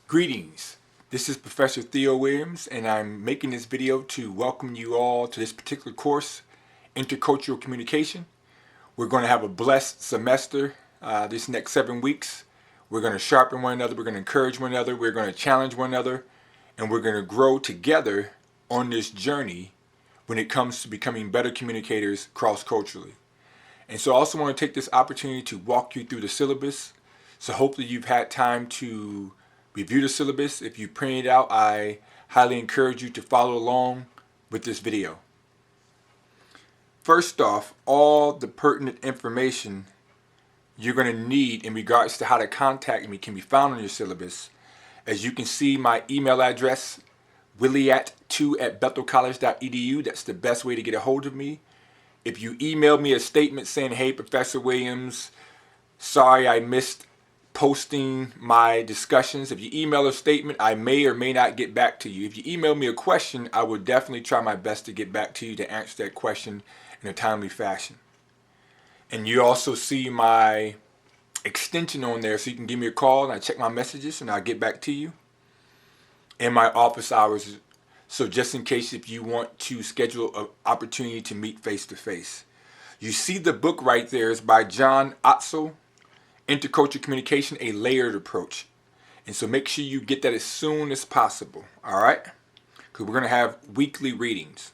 Greetings. This is Professor Theo Williams, and I'm making this video to welcome you all to this particular course, Intercultural Communication. We're going to have a blessed semester this next 7 weeks. We're going to sharpen one another, we're going to encourage one another, we're going to challenge one another, and we're going to grow together on this journey when it comes to becoming better communicators cross-culturally. And so I also want to take this opportunity to walk you through the syllabus. So hopefully you've had time to review the syllabus. If you print it out, I highly encourage you to follow along with this video. First off, all the pertinent information you're going to need in regards to how to contact me can be found on your syllabus. As you can see, my email address, williat2@bethelcollege.edu. That's the best way to get a hold of me. If you email me a statement saying, hey, Professor Williams, sorry I missed posting my discussions. If you email a statement, I may or may not get back to you. If you email me a question, I will definitely try my best to get back to you to answer that question in a timely fashion. And you also see my extension on there, so you can give me a call and I check my messages and I'll get back to you. And my office hours, so just in case if you want to schedule an opportunity to meet face to face. You see the book right there is by John Otzel, Intercultural Communication, a Layered Approach. And so make sure you get that as soon as possible, all right? Because we're going to have weekly readings.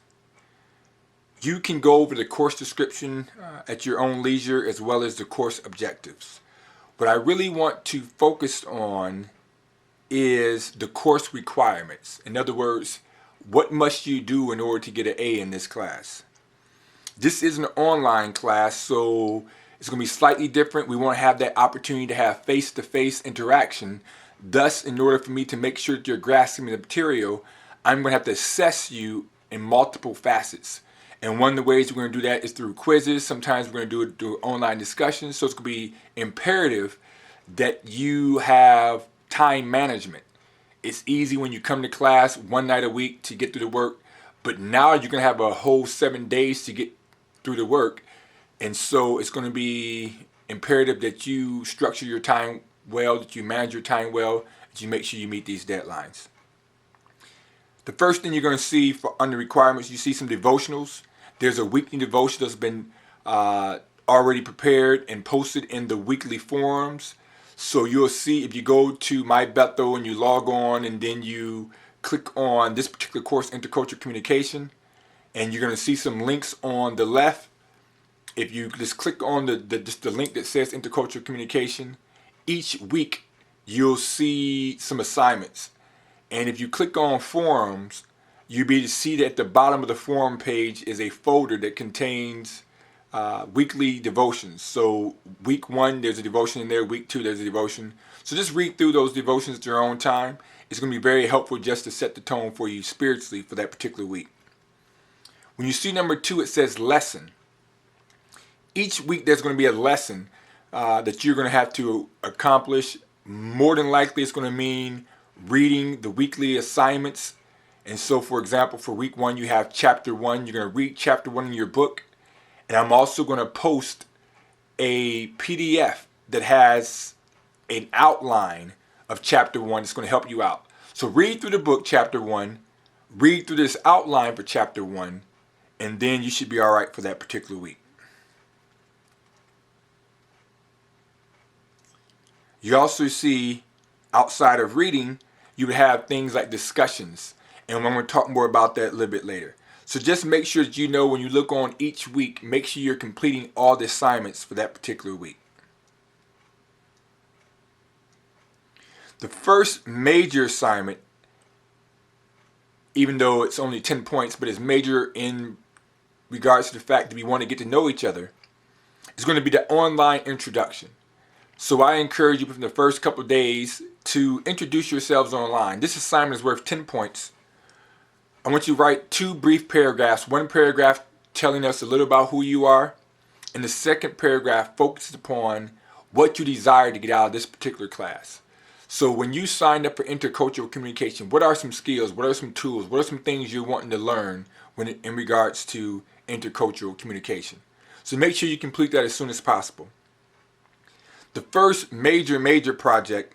You can go over the course description at your own leisure as well as the course objectives. What I really want to focus on is the course requirements. In other words, what must you do in order to get an A in this class? This is an online class, so it's going to be slightly different. We want to have that opportunity to have face-to-face interaction. Thus, in order for me to make sure that you're grasping the material, I'm going to have to assess you in multiple facets. And one of the ways we're going to do that is through quizzes. Sometimes we're going to do it through online discussions. So it's going to be imperative that you have time management. It's easy when you come to class one night a week to get through the work, but now you're going to have a whole 7 days to get through the work. And so it's going to be imperative that you structure your time well, that you manage your time well, that you make sure you meet these deadlines. The first thing you're going to see under requirements, you see some devotionals. There's a weekly devotion that's been already prepared and posted in the weekly forums. So you'll see if you go to My Bethel and you log on and then you click on this particular course, Intercultural Communication, and you're going to see some links on the left. If you just click on the link that says Intercultural Communication, each week you'll see some assignments. And if you click on forums, you'll be able to see that at the bottom of the forum page is a folder that contains weekly devotions. So week 1 there's a devotion in there, week 2 there's a devotion. So just read through those devotions at your own time. It's going to be very helpful just to set the tone for you spiritually for that particular week. When you see number 2, it says lesson. Each week there's going to be a lesson that you're going to have to accomplish. More than likely it's going to mean reading the weekly assignments. And so for example, for week 1 you have chapter 1. You're going to read chapter 1 in your book. And I'm also going to post a PDF that has an outline of chapter 1 that's going to help you out. So read through the book, chapter 1, read through this outline for chapter 1, and then you should be all right for that particular week. You also see, outside of reading, you would have things like discussions. And I'm going to talk more about that a little bit later. So just make sure that you know when you look on each week, make sure you're completing all the assignments for that particular week. The first major assignment, even though it's only 10 points, but it's major in regards to the fact that we want to get to know each other, is going to be the online introduction. So I encourage you from the first couple of days to introduce yourselves online. This assignment is worth 10 points. I want you to write 2 brief paragraphs. One paragraph telling us a little about who you are, and the second paragraph focuses upon what you desire to get out of this particular class. So when you signed up for intercultural communication, what are some skills, what are some tools, what are some things you're wanting to learn in regards to intercultural communication? So make sure you complete that as soon as possible. The first major project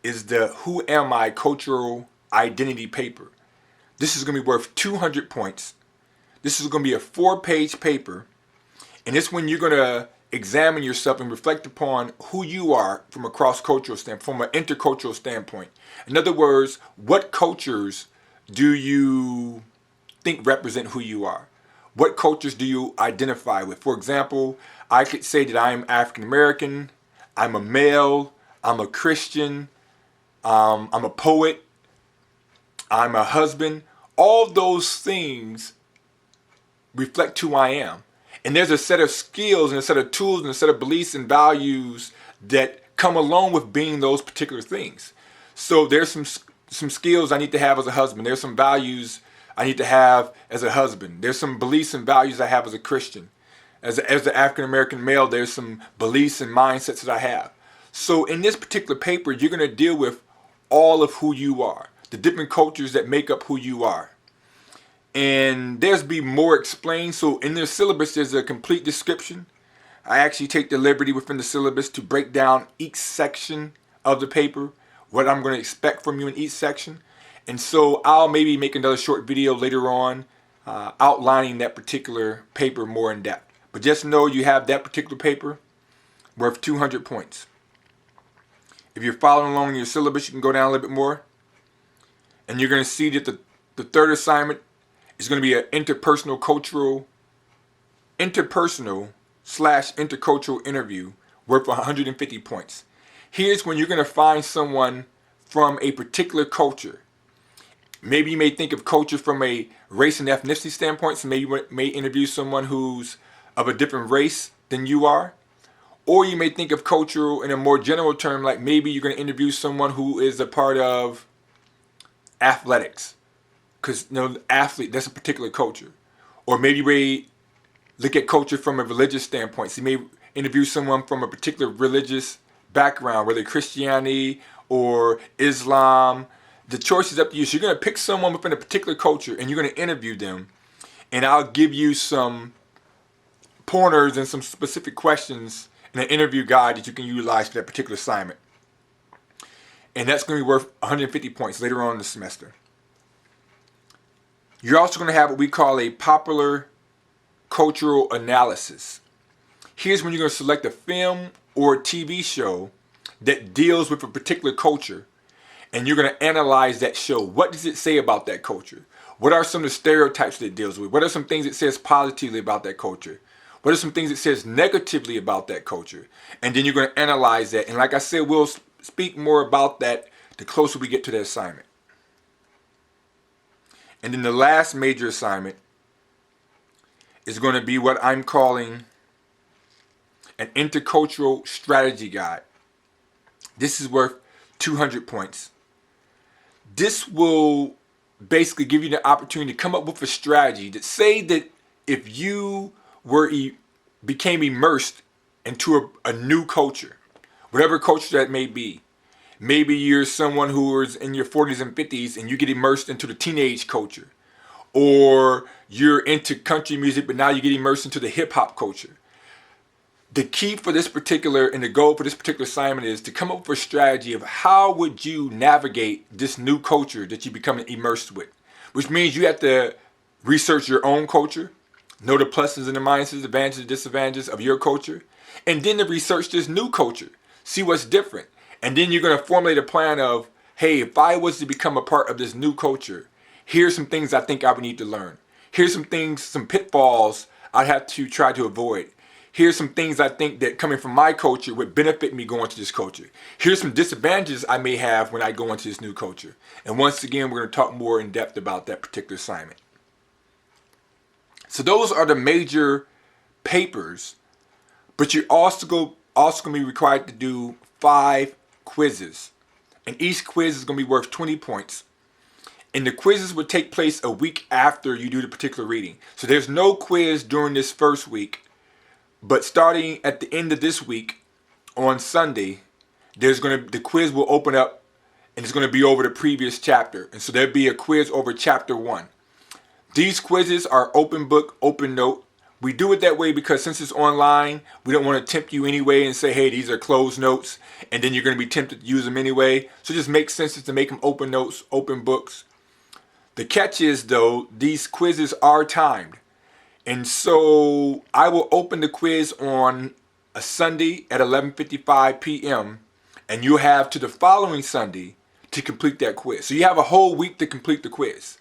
is the Who Am I Cultural Identity paper. This is going to be worth 200 points. This is going to be a 4-page paper. And it's when you're going to examine yourself and reflect upon who you are from a cross-cultural standpoint, from an intercultural standpoint. In other words, what cultures do you think represent who you are? What cultures do you identify with? For example, I could say that I'm African American, I'm a male, I'm a Christian, I'm a poet, I'm a husband. All those things reflect who I am. And there's a set of skills and a set of tools and a set of beliefs and values that come along with being those particular things. So there's some skills I need to have as a husband. There's some values I need to have as a husband. There's some beliefs and values I have as a Christian. As an African American male, there's some beliefs and mindsets that I have. So in this particular paper, you're going to deal with all of who you are, the different cultures that make up who you are. And there's be more explained. So in the syllabus, there's a complete description. I actually take the liberty within the syllabus to break down each section of the paper, what I'm going to expect from you in each section. And so I'll maybe make another short video later on outlining that particular paper more in depth. But just know you have that particular paper worth 200 points. If you're following along in your syllabus, you can go down a little bit more. And you're going to see that the third assignment is going to be an interpersonal / intercultural interview worth 150 points. Here's when you're going to find someone from a particular culture. Maybe you may think of culture from a race and ethnicity standpoint, so maybe you may interview someone who's of a different race than you are. Or you may think of culture in a more general term, like maybe you're going to interview someone who is a part of athletics. Because, athlete, that's a particular culture. Or maybe we look at culture from a religious standpoint. So you may interview someone from a particular religious background, whether Christianity or Islam. The choice is up to you. So you're going to pick someone within a particular culture and you're going to interview them. And I'll give you some pointers and some specific questions in an interview guide that you can utilize for that particular assignment. And that's going to be worth 150 points later on in the semester. You're also going to have what we call a popular cultural analysis. Here's when you're going to select a film or a TV show that deals with a particular culture, and you're going to analyze that show. What does it say about that culture? What are some of the stereotypes that it deals with? What are some things it says positively about that culture? What are some things it says negatively about that culture? And then you're going to analyze that. And like I said, we'll speak more about that the closer we get to the assignment. And then the last major assignment is going to be what I'm calling an intercultural strategy guide. This is worth 200 points. This will basically give you the opportunity to come up with a strategy that say that if you became immersed into a new culture, whatever culture that may be. Maybe you're someone who is in your 40s and 50s and you get immersed into the teenage culture. Or you're into country music, but now you get immersed into the hip hop culture. The key for this particular, and the goal for this particular assignment is to come up with a strategy of how would you navigate this new culture that you become immersed with. Which means you have to research your own culture, know the pluses and the minuses, advantages and disadvantages of your culture, and then to research this new culture, see what's different. And then you're going to formulate a plan of, hey, if I was to become a part of this new culture, here's some things I think I would need to learn. Here's some things, some pitfalls I'd have to try to avoid. Here's some things I think that coming from my culture would benefit me going to this culture. Here's some disadvantages I may have when I go into this new culture. And once again, we're going to talk more in depth about that particular assignment. So those are the major papers, but you're also going to be required to do 5 quizzes. And each quiz is going to be worth 20 points. And the quizzes would take place a week after you do the particular reading. So there's no quiz during this first week. But starting at the end of this week, on Sunday, the quiz will open up and it's going to be over the previous chapter. And so there'll be a quiz over chapter 1. These quizzes are open book, open note. We do it that way because since it's online, we don't want to tempt you anyway and say, hey, these are closed notes, and then you're going to be tempted to use them anyway. So it just makes sense to make them open notes, open books. The catch is, though, these quizzes are timed. And so I will open the quiz on a Sunday at 11:55 p.m. and you'll have to the following Sunday to complete that quiz. So you have a whole week to complete the quiz.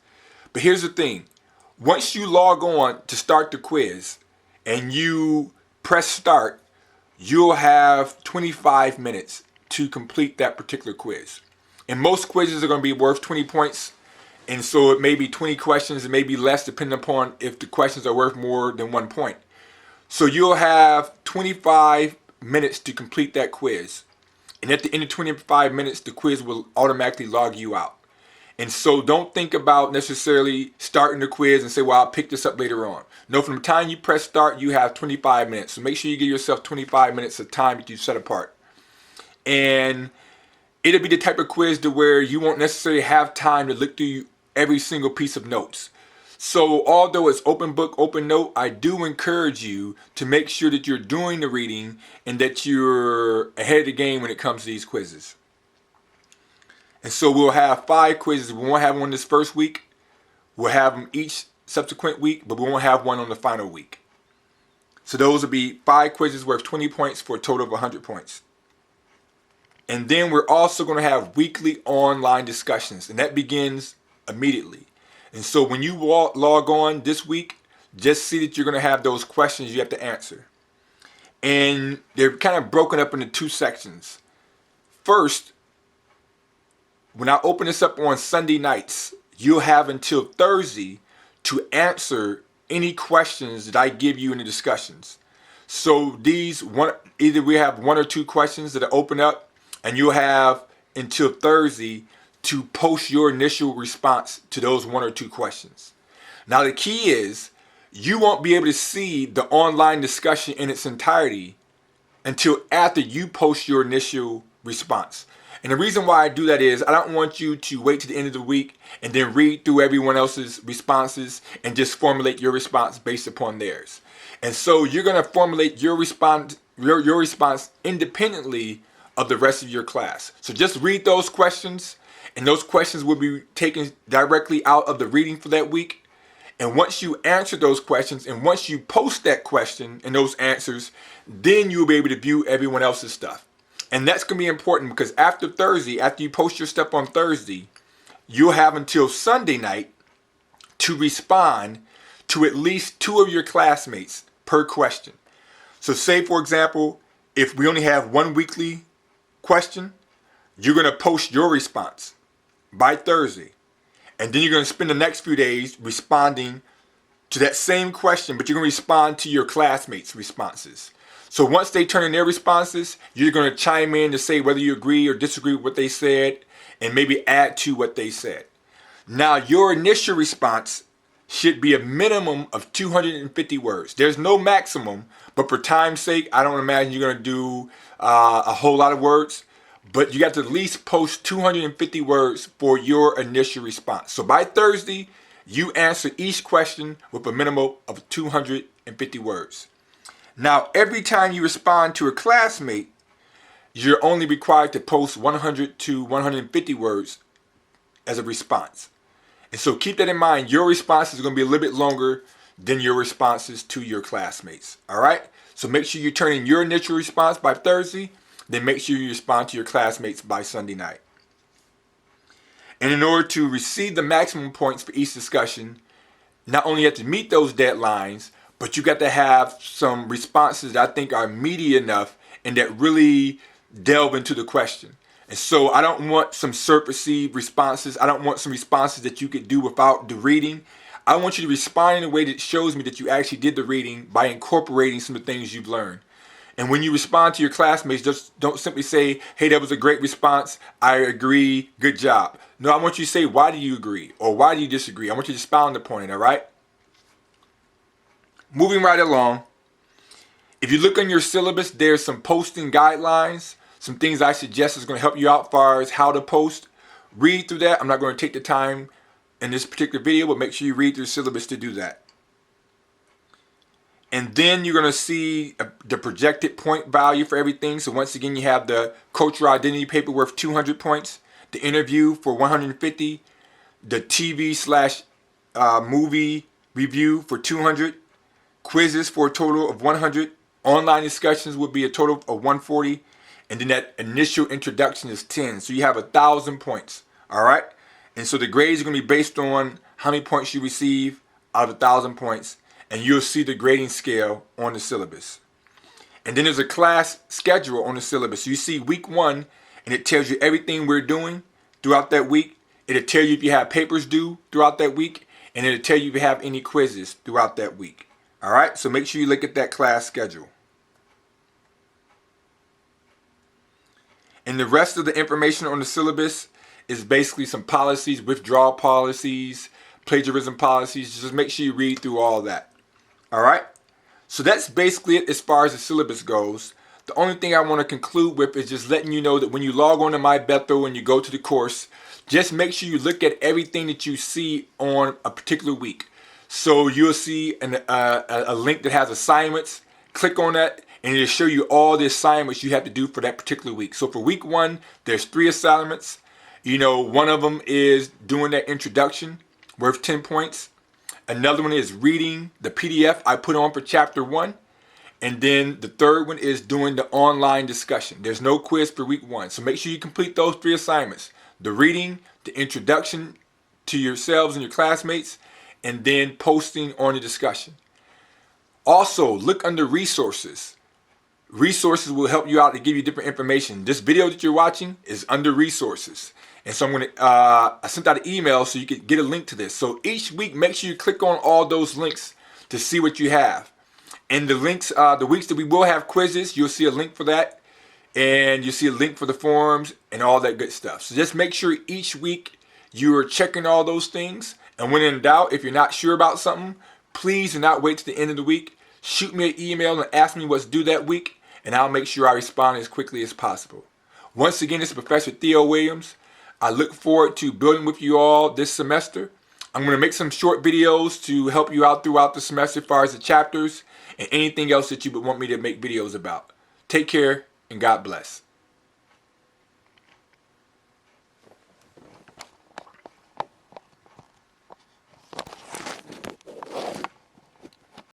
But here's the thing. Once you log on to start the quiz and you press start, you'll have 25 minutes to complete that particular quiz. And most quizzes are going to be worth 20 points. And so it may be 20 questions, it may be less depending upon if the questions are worth more than 1 point. So you'll have 25 minutes to complete that quiz. And at the end of 25 minutes, the quiz will automatically log you out. And so don't think about necessarily starting the quiz and say, well, I'll pick this up later on. No, from the time you press start, you have 25 minutes. So make sure you give yourself 25 minutes of time that you set apart. And it'll be the type of quiz to where you won't necessarily have time to look through every single piece of notes. So although it's open book, open note, I do encourage you to make sure that you're doing the reading and that you're ahead of the game when it comes to these quizzes. And so we'll have 5 quizzes. We won't have one this first week. We'll have them each subsequent week, but we won't have one on the final week. So those will be 5 quizzes worth 20 points for a total of 100 points. And then we're also going to have weekly online discussions, and that begins immediately. And so when you log on this week, just see that you're going to have those questions you have to answer. And they're kind of broken up into 2 sections. First, when I open this up on Sunday nights, you'll have until Thursday to answer any questions that I give you in the discussions. So either we have 1 or 2 questions that are open up, and you'll have until Thursday to post your initial response to those 1 or 2 questions. Now the key is you won't be able to see the online discussion in its entirety until after you post your initial response. And the reason why I do that is I don't want you to wait to the end of the week and then read through everyone else's responses and just formulate your response based upon theirs. And so you're going to formulate your response independently of the rest of your class. So just read those questions, and those questions will be taken directly out of the reading for that week. And once you answer those questions, and once you post that question and those answers, then you'll be able to view everyone else's stuff. And that's going to be important because after Thursday, after you post your stuff on Thursday, you'll have until Sunday night to respond to at least 2 of your classmates per question. So say, for example, if we only have 1 weekly question, you're going to post your response by Thursday. And then you're going to spend the next few days responding to that same question, but you're going to respond to your classmates' responses. So once they turn in their responses, you're going to chime in to say whether you agree or disagree with what they said and maybe add to what they said. Now, your initial response should be a minimum of 250 words. There's no maximum, but for time's sake, I don't imagine you're going to do a whole lot of words. But you got to at least post 250 words for your initial response. So by Thursday, you answer each question with a minimum of 250 words. Now, every time you respond to a classmate, you're only required to post 100 to 150 words as a response. And so keep that in mind. Your responses are going to be a little bit longer than your responses to your classmates. All right? So make sure you turn in your initial response by Thursday. Then make sure you respond to your classmates by Sunday night. And in order to receive the maximum points for each discussion, not only you have to meet those deadlines, but you got to have some responses that I think are meaty enough and that really delve into the question. And so I don't want some surfacey responses. I don't want some responses that you could do without the reading. I want you to respond in a way that shows me that you actually did the reading by incorporating some of the things you've learned. And when you respond to your classmates, just don't simply say, hey, that was a great response. I agree. Good job. No, I want you to say, why do you agree? Or why do you disagree? I want you to expound upon it, all right? Moving right along. If you look on your syllabus, there's some posting guidelines, some things I suggest is going to help you out as far as how to post. Read through that. I'm not going to take the time in this particular video, but make sure you read through the syllabus to do that. And then you're going to see the projected point value for everything. So once again, you have the cultural identity paper worth 200 points, the interview for 150, the TV slash movie review for 200, quizzes for a total of 100, online discussions would be a total of 140, and then that initial introduction is 10. So you have 1,000 points. All right. And so the grades are going to be based on how many points you receive out of 1,000 points, and you'll see the grading scale on the syllabus. And then there's a class schedule on the syllabus. So you see week 1, and it tells you everything we're doing throughout that week. It'll tell you if you have papers due throughout that week, and it'll tell you if you have any quizzes throughout that week. All right, so make sure you look at that class schedule. And the rest of the information on the syllabus is basically some policies, withdrawal policies, plagiarism policies. Just make sure you read through all that. All right, so that's basically it as far as the syllabus goes. The only thing I want to conclude with is just letting you know that when you log on to My Bethel and you go to the course, just make sure you look at everything that you see on a particular week. So you'll see a link that has assignments. Click on that and it'll show you all the assignments you have to do for that particular week. So for week 1, there's 3 assignments. You know, one of them is doing that introduction worth 10 points. Another one is reading the PDF I put on for chapter 1. And then the third one is doing the online discussion. There's no quiz for week 1. So make sure you complete those 3 assignments. The reading, the introduction to yourselves and your classmates, and then posting on the discussion. Also, look under resources. Resources will help you out to give you different information. This video that you're watching is under resources. And so I sent out an email so you could get a link to this. So each week, make sure you click on all those links to see what you have. And the links, the weeks that we will have quizzes, you'll see a link for that. And you'll see a link for the forums and all that good stuff. So just make sure each week you are checking all those things. And when in doubt, if you're not sure about something, please do not wait to the end of the week. Shoot me an email and ask me what's due that week, and I'll make sure I respond as quickly as possible. Once again, this is Professor Theo Williams. I look forward to building with you all this semester. I'm going to make some short videos to help you out throughout the semester as far as the chapters and anything else that you would want me to make videos about. Take care and God bless.